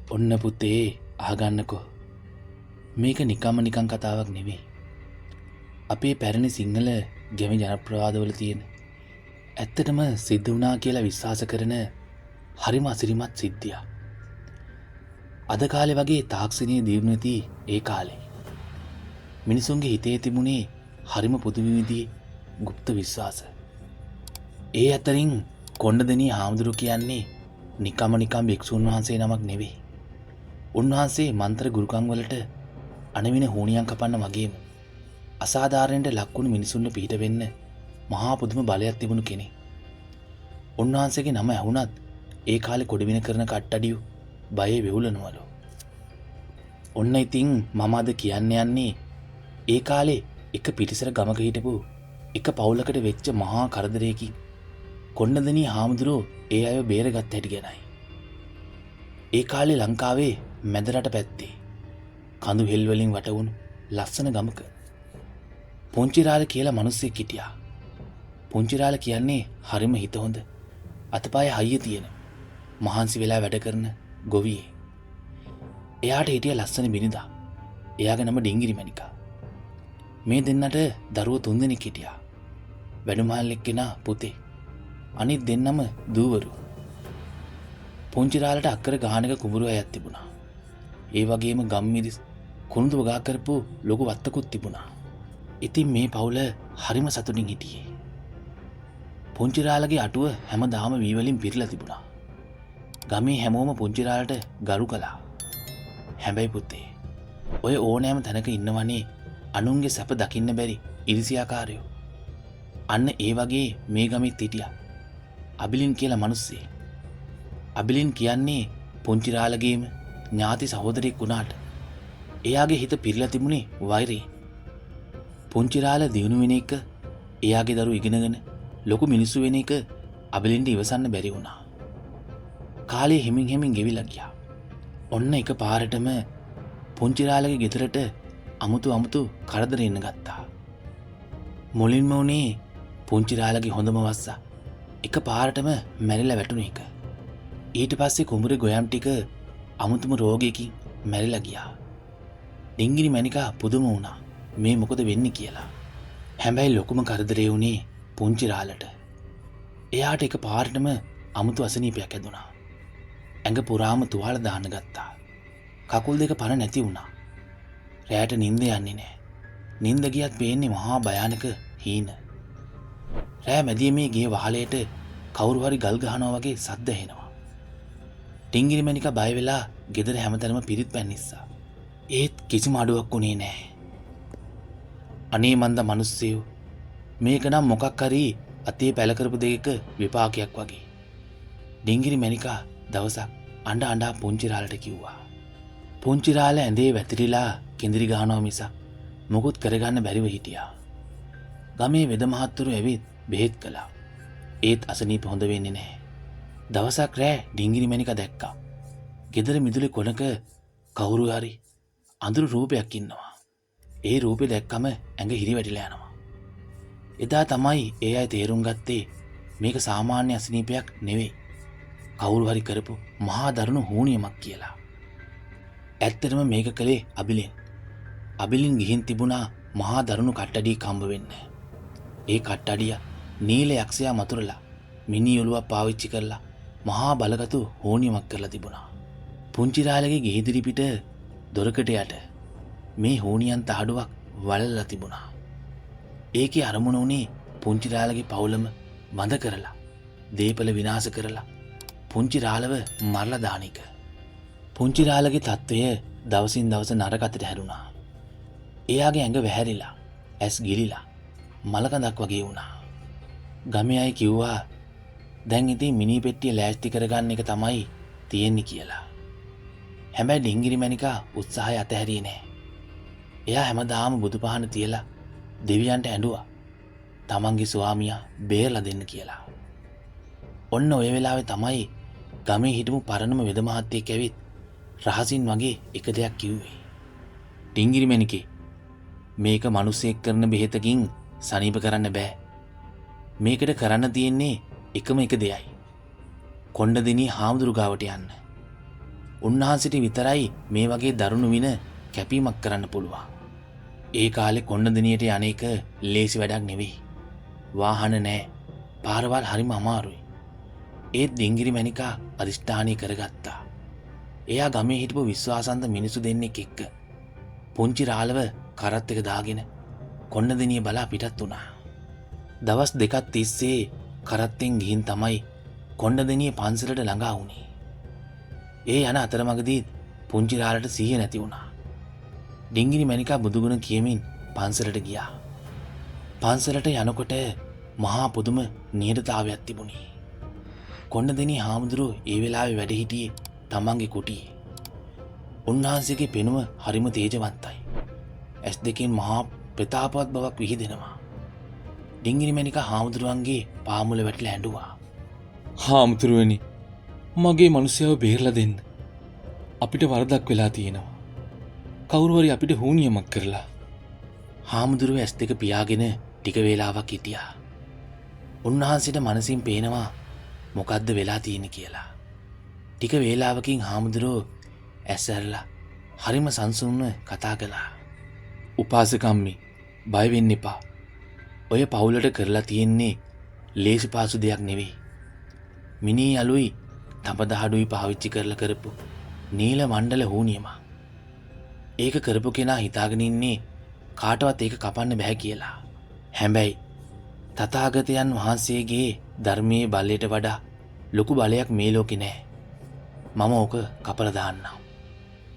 ඔන්න පුතේ අහගන්නකෝ. මේක නිකන් කතාවක් නෙවෙයි. අපේ පැරණි සිංහල ගැමි ජනප්‍රවාදවල තියෙන ඇත්තටම සිද්ධ වුණා කියලා විශ්වාස කරන හරිම අසිරිමත් සිද්ධියක්. අද කාලේ වගේ තාක්ෂණීය දියුණුව නැති ඒ කාලේ මිනිසුන්ගේ හිතේ තිබුණේ හරිම පුදුම විදිහේ গুপ্ত විශ්වාස. ඒ අතරින් කොණ්ඩදෙණිය හාමුදුරු කියන්නේ නිකම් භික්ෂුන් වහන්සේ නමක් නෙවෙයි. උන්වහන්සේ මන්ත්‍ර ගුරුකම් වලට අනවින හෝනියම් කපන්න වගේම අසාධාරණයට ලක්වුණු මිනිසුන්ට පිහිට වෙන්න මහා පුදුම බලයක් තිබුණු කෙනෙක්. උන්වහන්සේගේ නම ඇහුණත් ඒ කාලේ කොඩවින කරන කට්ටඩියු බයේ වෙවුලනවලු. ඔන්න ඉතින් මම අද කියන්න යන්නේ ඒ කාලේ එක පිටිසර ගමක හිටපු එක පවුලකට වෙච්ච මහා කරදරයකින් කොණ්ඩදෙණිය හාමුදුරුවෝ ඒ අයව බේරගත් හැටි ගැනයි. ඒ කාලේ ලංකාවේ මැද රට පැත්තේ කඳු හෙල් වලින් වටවුණු ලස්සන ගමක පුංචිරාල කියලා මිනිස්සෙක් හිටියා. පුංචිරාල කියන්නේ හරිම හිත හොඳ, අතපය හයිය තියෙන, මහන්සි වෙලා වැඩ කරන ගොවියෙක්. එයාට හිටිය ලස්සන බිරිඳා. එයාගේ නම ඩිංගිරි මණිකා. මේ දෙන්නට දරුවෝ 3 දෙනෙක් හිටියා. වැඩිමහල් එක්කෙනා පුතේ. අනිත් දෙන්නම දූවරු. පුංචිරාලට අක්කර ගහනක කුඹුරු අයත් තිබුණා. ඒ වගේම ගම්මිරිස් කුණුදු වගා කරපු ලොකු වත්තකුත් තිබුණා. ඉතින් මේ පවුල හරිම සතුටින් හිටියේ. පුංචිරාලගේ අටුව හැමදාම වී වලින් පිරීලා තිබුණා. ගමේ හැමෝම පුංචිරාලට ගරු කළා. හැබැයි පුතේ, ඔය ඕනෑම තැනක ඉන්නවනේ අනුන්ගේ සැප දකින්න බැරි ඉරිසියාකාරයෝ. අන්න ඒ වගේ මේ ගමෙත් හිටියා අබිලින් කියලා මිනිස්සෙක්. අබිලින් කියන්නේ පුංචිරාලගේම ඥාති සහෝදරයෙක් වුණාට එයාගේ හිත පිරීලා තිබුණේ වෛරයෙන්. පුංචිරාල දිනු වෙන එක, එයාගේ දරුවෝ ඉගෙනගෙන ලොකු මිනිස්සු වෙන එක අබිලින්ට ඉවසන්න බැරි වුණා. කාලේ හිමින් ගෙවිලා ගියා. ඔන්න එක පාරටම පුංචිරාලගේ ගෙදරට අමුතු කරදර එන්න ගත්තා. මුලින්ම උනේ පුංචිරාලගේ හොඳම වස්සා එක පාරටම මැරිලා වැටුණ එක. ඊට පස්සේ කුඹුරේ ගොයම් ටික අමුතුම රෝගයකින් මැරිලා ගියා. ඩිංගිරි මණිකා පුදුම වුණා මේ මොකද වෙන්නේ කියලා. හැබැයි ලොකුම කරදරේ උනේ පුංචිරාලට. එයාට එක පාරටම අමුතු අසනීපයක් ඇදුණා. ඇඟ පුරාම තුවාල දාන්න ගත්තා. කකුල් දෙක පණ නැති වුණා. රැයට නිින්ද යන්නේ නැහැ. නිින්ද ගියත් පේන්නේ මහා භයානක හීන. රෑ මැදියේ ගේ වහලයට කවුරු හරි ගල් ගහනවා වගේ සද්ද ඇහෙනවා. ඩිංගිරි මණිකා බය වෙලා ගෙදර හැමතැනම පිරිත් පැන්නිස්සා. ඒත් කිසිම අඩුවක් උනේ නැහැ. අනේ මන්ද මිනිස්සෙයෝ, මේක නම් මොකක් හරි අතේ පැල කරපු දෙයක විපාකයක් වගේ. ඩිංගිරි මණිකා දවසක් අඬ පුංචිරාලට කිව්වා. පුංචිරාල ඇඳේ වැතිරිලා කිඳිරි ගහනවා මිසක් මොකුත් කරගන්න බැරිව හිටියා. ගමේ වෙද මහත්තුරු ඇවිත් බෙහෙත් කළා. ඒත් අසනීප හොඳ වෙන්නේ නැහැ. දවසක් රෑ ඩිංගිරි මණිකා දැක්කා. ගෙදර මිදුලේ කොනක කවුරු හරි අඳුරු රූපයක් ඉන්නවා. ඒ රූපේ දැක්කම ඇඟ හිරි වැටිලා යනවා. එදා තමයි ඒ අය තේරුම් ගත්තේ මේක සාමාන්‍ය අසනීපයක් නෙවෙයි, කවුරු හරි කරපු මහා දරුණු හෝනියමක් කියලා. ඇත්තටම මේක කළේ අබිලින්. අබිලින් ගිහින් තිබුණා මහා දරුණු කට්ටඩියක් හම්බ වෙන්න. ඒ කට්ටඩිය නීල යක්ෂයා මතුරලා මිනි ඔලුවක් පාවිච්චි කරලා මහා බලගතු හෝනියමක් කරලා තිබුණා. පුංචිරාලගේ ගෙහිදිරි පිට දොරකට යට මේ හෝනියන් තහඩුවක් වලල්ලා තිබුණා. ඒකේ අරමුණ උනේ පුංචිරාලගේ පවුලම වඳ කරලා, දේපල විනාශ කරලා පුංචිරාලව මරලා දාන එක. පුංචිරාලගේ තත්ත්වය දවසින් දවස නරකතට හැරුණා. එයාගේ ඇඟ වැහැරිලා, ඇස් ගිලිලා, මලකඳක් වගේ වුණා. ගමේ අය කිව්වා දැන් ඉතින් මිනි පෙට්ටිය ලෑස්ති කරගන්න එක තමයි තියෙන්නේ කියලා. හැබැයි ඩිංගිරි මණිකා උත්සාහය අතහැරියේ නැහැ. එයා හැමදාම බුදුපහන තියලා දෙවියන්ට ඇඬුවා තමන්ගේ ස්වාමියා බේරලා දෙන්න කියලා. ඔන්න ඔය වෙලාවේ තමයි ගමේ හිටපු පරණම වෙද මහත්තයෙක් ඇවිත් රහසින් වගේ එක දෙයක් කිව්වේ. ඩිංගිරි මණිකේ, මේක මිනිස්සෙක් කරන බෙහෙතකින් සනීප කරන්න බෑ. මේකට කරන්න තියෙන්නේ එකම එක දෙයයි. කොණ්ඩදෙණිය හාමුදුරු ගාවට යන්න. උන්වහන්සේට විතරයි මේ වගේ දරුණු වින කැපීමක් කරන්න පුළුවන්. ඒ කාලේ කොණ්ඩදිනියට යන්නේක ලේසි වැඩක් නෙවෙයි. වාහන නැහැ. පාරවල් හරිම අමාරුයි. ඒත් ඩිංගිරි මැනිකා අදිෂ්ඨානය කරගත්තා. එයා ගමේ හිටපු විශ්වාසන්ත මිනිසු දෙන්නෙක් එක්ක පුංචි රාළව කරත් එක දාගෙන කොණ්ඩදිනිය බලා පිටත් වුණා. දවස් දෙකක් තිස්සේ කරත්තෙන් ගිහින් තමයි කොණ්ඩදිනිය පන්සලට ළඟා වුණේ. ඒ යන අතරමඟදී පුංචි රාළට සිහිය නැති වුණා. ඩිංගිරි මැනිකා බුදුගුණ කියමින් පන්සලට ගියා. පන්සලට යනකොට මහා පුදුම නිහඬතාවයක් තිබුණේ. කොණ්ඩදිනිය හාමුදුරුවෝ ඒ වෙලාවේ වැඩ හිටියේ තමන්ගේ කුටියේ. උන්වහන්සේගේ පෙනුම හරිම තේජවන්තයි. ඇස් දෙකෙන් මහා ප්‍රතාපවත් බවක් විහිදෙනවා. ඩිංගිරි මැනිකා හාමුදුරුවන්ගේ පාමුල වැටිලා ඇඬුවා. හාමුදුරුවනි, මගේ මනුස්සයව බේරලා දෙන්න. අපිට වරදක් වෙලා තියෙනවා. කවුරු හරි අපිට හුනියමක් කරලා. හාමුදුරුවෝ ඇස් දෙක පියාගෙන ටික වේලාවක් හිටියා. උන්වහන්සේට මනසින් පේනවා මොකද්ද වෙලා තියෙන්නේ කියලා. ටික වේලාවකින් හාමුදුරුවෝ ඇස් ඇරලා හරිම සංසුන්ව කතා කළා. උපාසකම්මි, බය වෙන්න එපා. ඔය පවුලට කරලා තියෙන්නේ ලේසි පාසු දෙයක් නෙවෙයි. මිනී අලුයි තඹදහඩුයි පාවිච්චි කරලා කරපු නීල මණ්ඩල හුනියම. ඒක කරපු කෙනා හිතාගෙන ඉන්නේ කාටවත් ඒක කපන්න බෑ කියලා. හැබැයි තථාගතයන් වහන්සේගේ ධර්මයේ බලයට වඩා ලොකු බලයක් මේ ලෝකේ නෑ. මම ඕක කපලා දාන්නම්.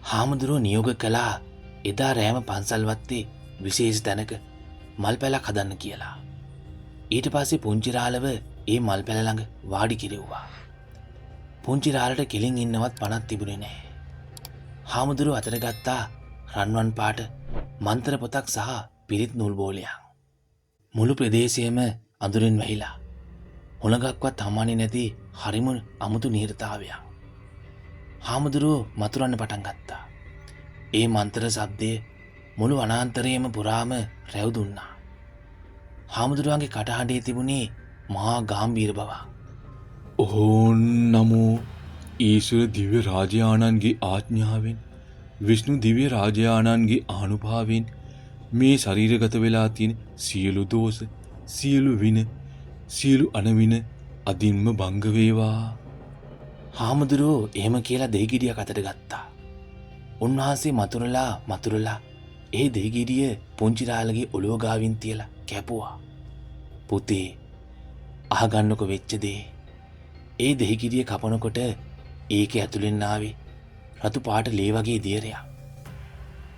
හාමුදුරුවෝ නියෝග කළා එදා රෑම පන්සල් වත්තේ විශේෂ තැනක මල් පැලක් හදන්න කියලා. ඊට පස්සේ පුංචි රාළව ඒ මල් පැල ළඟ වාඩි කිරෙව්වා. පුංචි රාළට කෙලින් ඉන්නවත් පණක් තිබුණේ නෑ. හාමුදුරුවෝ අතට ගත්තා රන්වන් පාට මන්ත්‍ර පොතක් සහ පිරිත් නූල් බෝලයක්. මුළු ප්‍රදේශයම අඳුරෙන් වැහිලා. හොළඟක්වත් හමානේ නැති හරිම අමුතු නිහඬතාවයක්. හාමුදුරුවෝ මතුරන්න පටන් ගත්තා. ඒ මන්ත්‍ර ශබ්දය මුළු වනාන්තරයේම පුරාම රැව් දුන්නා. හාමුදුරුවන්ගේ කටහඬේ තිබුණේ මහා ගාම්භීර බවක්. ඕන් නමෝ ඊශ්වර දිව්‍ය රාජයාණන්ගේ ආඥාවෙන්, විෂ්ණු දිව්‍ය රාජයාණන්ගේ ආනුභාවයෙන් මේ ශරීරගත වෙලා තියෙන සියලු දෝෂ, සියලු වින, සියලු අනවින අදින්ම භංග වේවා. හාමුදුරුවෝ එහෙම කියලා දෙහිගිඩියක් අතට ගත්තා. උන්වහන්සේ මතුරලා ඒ දෙහිගිඩිය පුංචි රාළගේ ඔළුව ගාවින් තියලා කැපුවා. පුතේ, අහගන්නකො වෙච්ච දේ. ඒ දෙහිගිඩිය කපනකොට ඒක ඇතුලෙන් ආවේ රතු පාට ලේ වගේ දියරයක්.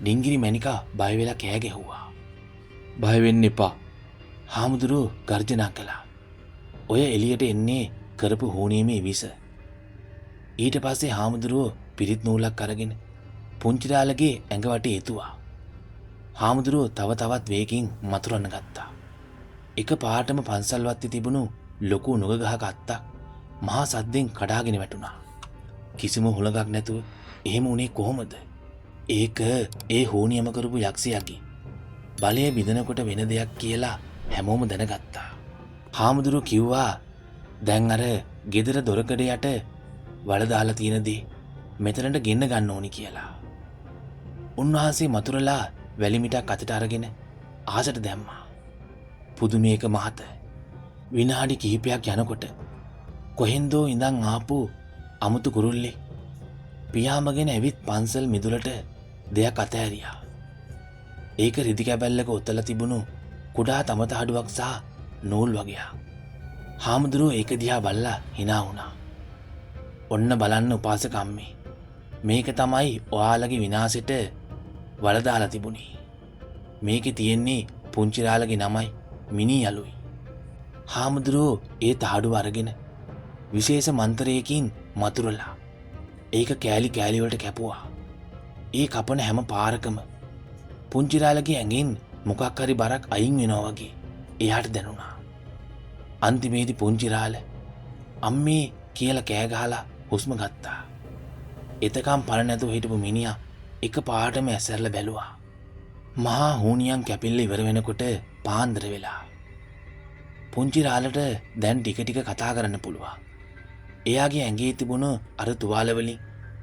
ඩිංගිරි මැනිකා බය වෙලා කෑ ගැහුවා. බය වෙන්න එපා. හාමුදුරුවෝ ගර්ජනා කළා. ඔය එළියට එන්නේ කරපු හුනියමේ විස. ඊට පස්සේ හාමුදුරුවෝ පිරිත් නූලක් අරගෙන පුංචි රාළගේ ඇඟ වටේ එතුවා. හාමුදුරුවෝ තව තවත් වේගින් මතුරන්න ගත්තා. එක පාටම පන්සල් වත්තේ තිබුණු ලොකු නුග ගහක අත්තක් මහා සද්දෙන් කඩාගෙන වැටුණා. කිසිම හුලඟක් නැතුව එහෙම උනේ කොහොමද? ඒක ඒ හෝනියම කරපු යක්ෂයාගේ බලය බිඳනකොට වෙන දෙයක් කියලා හැමෝම දැනගත්තා. හාමුදුරුවෝ කිව්වා දැන් අර ගෙදර දොරකඩ යට වල දාලා තියෙන දේ මෙතනට ගෙන්න ගන්න ඕනි කියලා. උන්වහන්සේ මතුරලා වැලිමිටක් අතට අරගෙන ආසට දැම්මා. පුදුමේක මහත. විනාඩි කිහිපයක් යනකොට කොහෙන්දෝ ඉඳන් ආපු අමුතු කුරුල්ලේ පියාඹගෙන ඇවිත් පන්සල් මිදුලට දෙයක් අතෑරියා. ඒක රිදි කැබැල්ලක ඔතලා තිබුණු කුඩා තමතහඩුවක් සහ නූල් වගේක්. හාමුදුරුවෝ ඒක දිහා බලලා hina වුණා. ඔන්න බලන්න උපාසකම්මේ, මේක තමයි ඔයාලගේ විනාශෙට වල දාලා තිබුණේ. මේකේ තියෙන්නේ පුංචි රාළගේ නමයි මිනී යලුයි. හාමුදුරුවෝ ඒ තහඩුව අරගෙන විශේෂ මන්ත්‍රයකින් මතුරලා ඒක කෑලි කෑලි වලට කැපුවා. ඒ කපන හැම පාරකම පුංචි රාළගේ ඇඟෙන් මොකක් හරි බරක් අයින් වෙනවා වගේ එයාට දැනුණා. අන්තිමේදී පුංචි රාළ අම්මේ කියලා කෑ ගහලා හුස්ම ගත්තා. එතකම් පණ නැතුව හිටපු මිනිහා එක පාටම ඇසැරලා බැලුවා. මහා හුනියන් කැපිල්ල ඉවර වෙනකොට පාන්දර වෙලා. පුංචි රාළට දැන් ටික ටික කතා කරන්න පුළුවන්. එයාගේ ඇඟේ තිබුණු අර තුවාල වලින්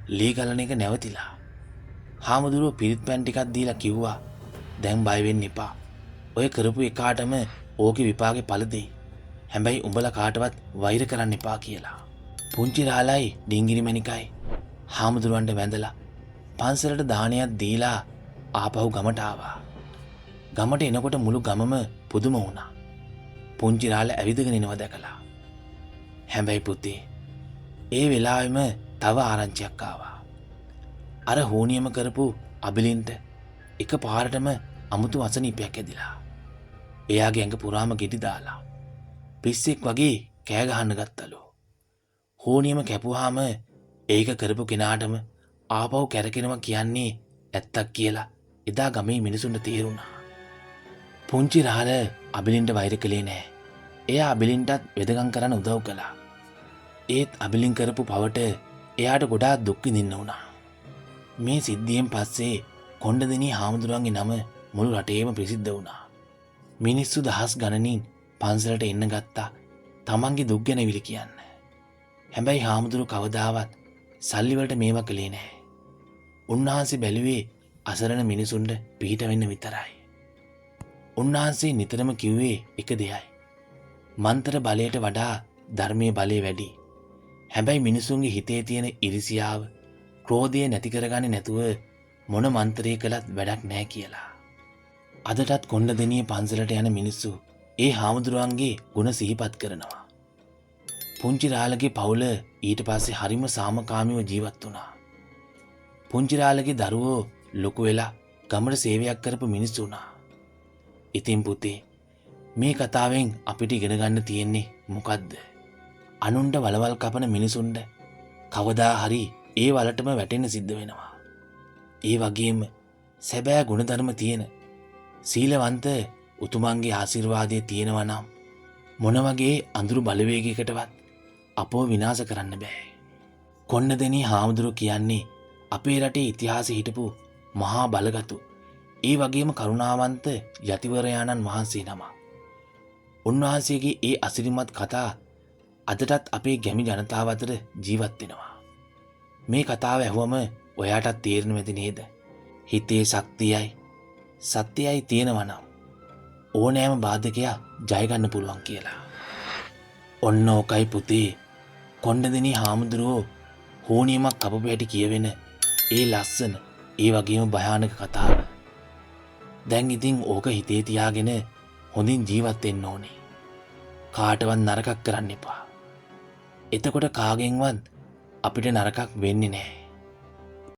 ලී ගලන එක නැවතිලා. හාමුදුරුවෝ පිරිත් පැන් ටිකක් දීලා කිව්වා දැන් බය වෙන්න එපා. ඔය කරපු එකාටම ඕකේ විපාගේ පළ දෙයි. හැබැයි උඹලා කාටවත් වෛර කරන්න එපා කියලා. පුංචි රාලයි ඩිංගිරි මණිකයි හාමුදුරුවන්ට වැඳලා පන්සලට දානයක් දීලා ආපහු ගමට ආවා. ගමට එනකොට මුළු ගමම පුදුම වුණා. පුංචි රාල ඇවිදගෙන එනවා දැකලා. හැබැයි පුතේ ඒ වෙලාවෙම තව ආරංචියක් ආවා. අර හෝනියම කරපු අබිලින්ට එක පාරටම අමුතු අසනීපයක් ඇදිලා. එයාගේ ඇඟ පුරාම ගෙඩි දාලා පිස්සෙක් වගේ කෑ ගහන්න ගත්තලු. හෝනියම කැපුවාම ඒක කරපු කෙනාටම ආපහු කැරකෙනවා කියන්නේ ඇත්තක් කියලා එදා ගමේ මිනිසුන්ට තේරුණා. පුංචි රාල අබිලින්ට වෛර කළේ නෑ. එයා අබිලින්ටත් වෙදකම් කරන්න උදව් කළා. ඒත් අබිලින් කරපු පවට එයාට ගොඩාක් දුක් විඳින්න වුණා. මේ සිද්ධියෙන් පස්සේ කොණ්ඩදෙනී හාමුදුරුවන්ගේ නම මුළු රටේම ප්‍රසිද්ධ වුණා. මිනිස්සු දහස් ගණනින් පන්සලට එන්න ගත්තා තමන්ගේ දුක් ගැන විලි කියන්න. හැබැයි හාමුදුරුවෝ කවදාවත් සල්ලි වලට මේවා කළේ නැහැ. උන්වහන්සේ බැලුවේ අසරණ මිනිසුන්ට පිහිට වෙන්න විතරයි. උන්වහන්සේ නිතරම කිව්වේ එක දෙයයි. මන්ත්‍ර බලයට වඩා ධර්මයේ බලය වැඩි. හැබැයි මිනිසුන්ගේ හිතේ තියෙන ඉරිසියාව, ක්‍රෝධය නැති කරගන්නේ නැතුව මොන මන්ත්‍රය කළත් වැඩක් නැහැ කියලා. අදටත් කොණ්ඩදෙනිය පන්සලට යන මිනිස්සු ඒ හාමුදුරුවන්ගේ ගුණ සිහිපත් කරනවා. පුංචි රාලගේ පවුල ඊට පස්සේ හරිම සාමකාමීව ජීවත් වුණා. පුංචි රාලගේ දරුවෝ ලොකු වෙලා ගමට සේවයක් කරපු මිනිස්සු වුණා. ඉතින් පුතේ මේ කතාවෙන් අපිට ඉගෙන ගන්න තියෙන්නේ මොකද්ද? අනුන්ට වලවල් කපන මිනිසුන්ට කවදා හරි ඒ වලටම වැටෙන්න සිද්ධ වෙනවා. ඒ වගේම සැබෑ ගුණධර්ම තියෙන සීලවන්ත උතුමන්ගේ ආශිර්වාදය තියෙනවා නම් මොන වගේ අඳුරු බලවේගයකටවත් අපව විනාශ කරන්න බෑ. කොණ්ඩදෙනී හාමුදුරුවෝ කියන්නේ අපේ රටේ ඉතිහාසයේ හිටපු මහා බලගතු ඒ වගේම කරුණාවන්ත යතිවරයාණන් වහන්සේ නම. උන්වහන්සේගේ ඒ අසිරිමත් කතා අදටත් අපේ ගැමි ජනතාව අතර ජීවත් වෙනවා. මේ කතාව ඇහුවම ඔයාටත් තේරෙනව ඇති නේද? හිතේ ශක්තියයි සත්‍යයයි තියෙනවා නම් ඕනෑම බාධකයා ජය ගන්න පුළුවන් කියලා. ඔන්න ඕකයි පුතේ කොණ්ඩදෙනී හාමුදුරුවෝ හෝනියමක් කපපු හැටි කියවෙන ඒ ලස්සන ඒ වගේම භයානක කතාව. දැන් ඉතින් ඕක හිතේ තියාගෙන හොඳින් ජීවත් වෙන්න ඕනේ. කාටවත් නරකක් කරන්න එපා. එතකොට කාගෙන්වත් අපිට නරකක් වෙන්නේ නැහැ.